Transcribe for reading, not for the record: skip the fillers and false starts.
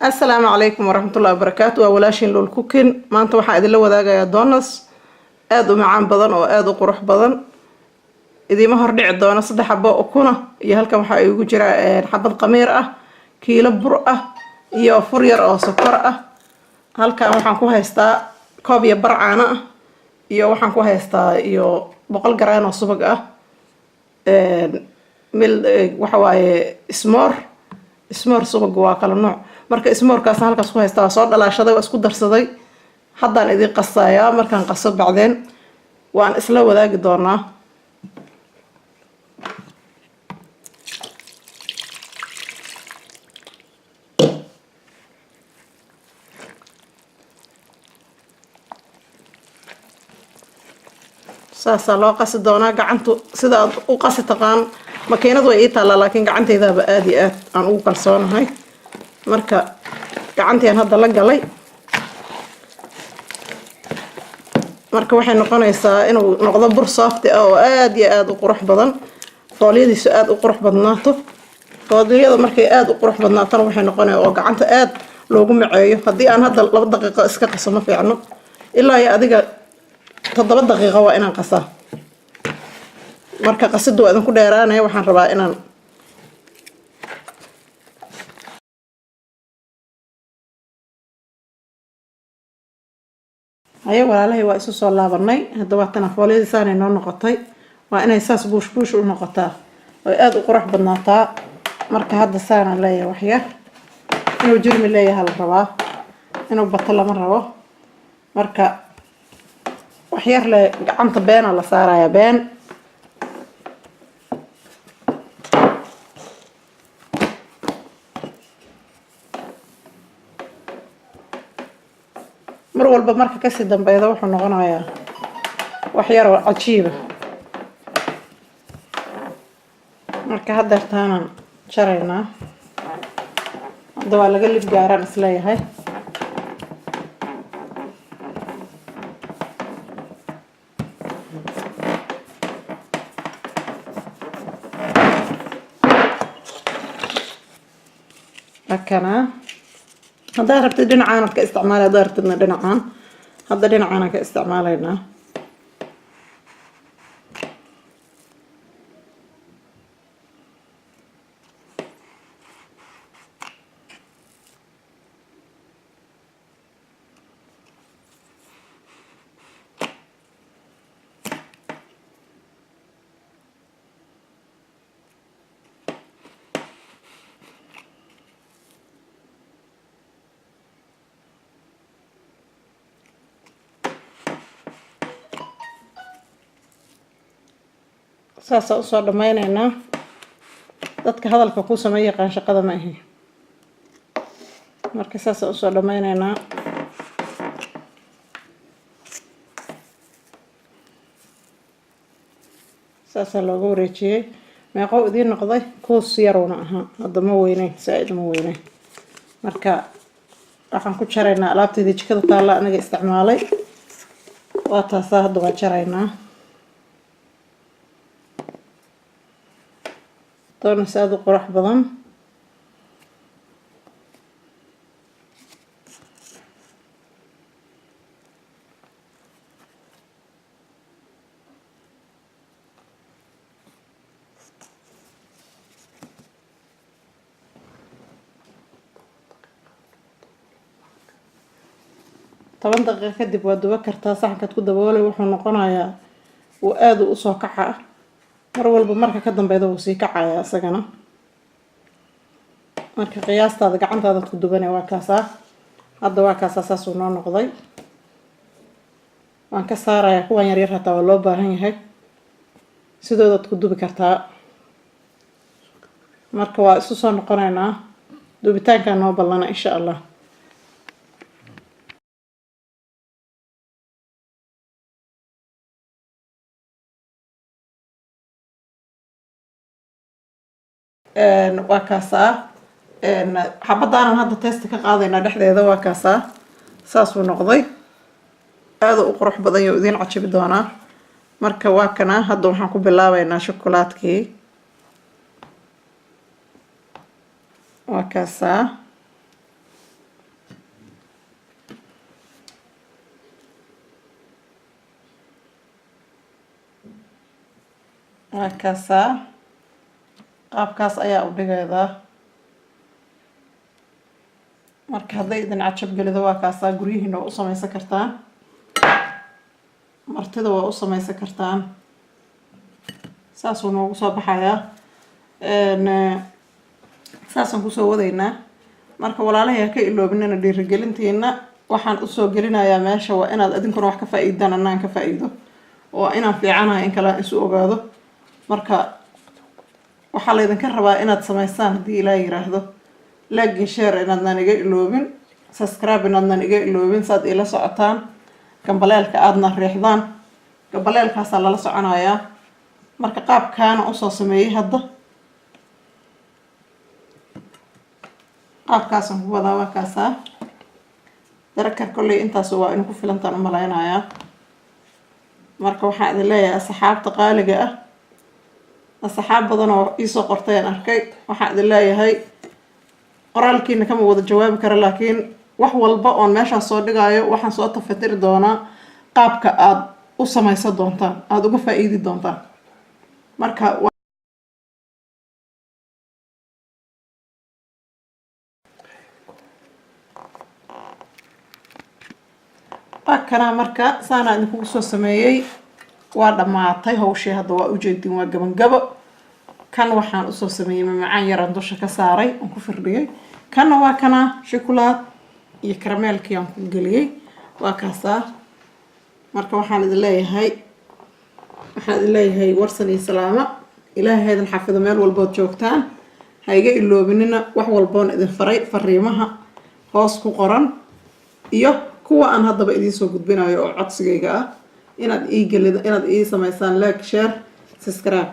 السلام عليكم ورحمة الله وبركاته. وولاشين لول كوكين ما أنت واحد اللي وذاك دونس آدو معان بدن أو آدو قروح بدن إذا ما هردع الدونس ده حبة أكونه يهلك محا يجرى حبة قميرة كيلو برقة يا فرير أو سكرة هلك محا كوها يستا كوب برعانة يا وحنا كوها يستا يا بقول جران أو سبقة مل وحواي اسمار سبق واقل النوع marka ismoorkaas halkaas ku haystaa soo dhalaashaday oo isku darsaday haddaan idin qasayaa markaan qaso bacdeen waan isla wadaagi doonaa saasa loo qasi doonaa gacantu sida u qasi taqaan makiinadu way ii taalaa laakiin gacanteedaba aad iyo aad aan ugu kalsoonahay marka gacanteen hadda la galay marka waxay noqonaysaa inuu noqdo bur soft ah oo aad iyo aad u qurux badan fooliyadiisu aad u qurux badnaato fooliyada markay aad u qurux badnaatana waxay noqonaysaa oo gacanta aad loogu maceeyo haddii aan hadda 2 daqiiqo iska qaso ma fiicno ilaa iyo adiga 7 daqiiqo waa inaan qasaa marka qasidu waa idin ku dheeraanaya waxaan rabaa inaan ayo walaalahay waa isu soo laabanay hadda waa tan fooliyada saanay noo noqotay waa inay saas buush u noqotaa oo aad u qurux badnaataa marka hadda saana leeyahay wax yar inuu jirmi leeyahay la rabaa inuu bato lama rabo marka wax yar le gacanta beena la saaraya been mar walba marka ka sii dambeeyda wuxuu noqonayaa wax yar oo cajiib ah marka hadda taanan jaraynaa hadda waa laga lib gaaran isleeyahay akana هذا ربط دينعان كاستعمال هذا ربط دينعان هذا دينعان كاستعمال هنا saasa u soo dhamaynaynaa dadka hadalka ku sameeyo qaan shaqada ma ahi marka saasa u soo dhamaynaynaa saasa loogu wareejiyay meeqo idin noqday koos yaruna aha hadda ma weynayn saaid ma weynayn marka waxaan ku jaraynaa alaabteedii jikada taala aniga isticmaalay waa taas hadda waan jaraynaa دون ساد قرح بضم طبعا دقيقة كدب ودوبا كرتا صح كتكو دبولي وحو نقونايا وآدو أسو كحا mar walba marka ka dambeeyo uu sii kacaya asagana marka qiyaastaada gacantaada ku dubanay waa kaasa hadda waa kaasa saas uu noo noqday waan ka saaraya kuwan yar yar hata waa loo baahan yahay sidooda ku dubi kartaa marka waa isu soo noqonaynaa dubitaanka noo ballana insha Allah waa kaasaa xabadaanan hadda test ka qaadaynaa dhexdeeda waa kaasaa saas uu noqday aad u qurux badan iyo idin cajibi doonaa marka waa kana hadda waxaan ku bilaabaynaa shokolaadkii waa kaasaa هكذا qaabkaas ayaa u dhigaydaa marka hadday idin cajab gelido waa kaasa guryihiina u samaysan kartaan martida waa u samaysan kartaan saas uu noogu soo baxayaa saasaan kusoo wadaynaa marka walaalahay ka iloobinana dhiirigelintiina waxaan u soo gelinayaa meesha waa inaad adinkuna wax ka faa'iidaan anaan ka faa'iido oo inaan fiicanahay in kala isu ogaado marka waxaa la idinka rabaa inaad samaysaan haddii ilaahay yiraahdo like share inaadnan iga iloobin subscribe inaadnan iga iloobin saad ila socotaan gambaleelka aadna riixdaan gambaleelkaasaa lala soconayaa marka qaabkaana usoo sameeyey hadda qaabkaasaan ku wadaa waa kaasaa darakar kolley intaas waa inuu ku filantaan u malaynayaa marka waxaan idin leeyahay asxaabta qaaliga ah asxaab badan oo iisoo qortay aan arkay waxaan idin leeyahay qoraalkiina kama wada jawaabi karo laakiin wax walba oon meeshaan soo dhigayo waxaan soo tafatiri doonaa qaabka aad u samaysan doontaan aada uga faa'iidi doontaan marka kana marka saana idinku soo sameeyay waa dhamaatay hawshii hadda waa u jeedin waa gabangabo kan waxaan u soo sameeyay macaan yar aan dusha ka saaray aan ku firdhiyay kana waa kana shokolaad iyo karameelkii aan ku galiyay waa kaasa marka waxaan idin leeyahay warsan iyo salaamo ilaahay idin xafido meel walba oo joogtaan ha iga iloobinina wax walba oo idin faray fariimaha hoos ku qoran iyo kuwa aan haddaba idin soo gudbinayo oo codsigayga ah inaad ii samaysaan like share subscribe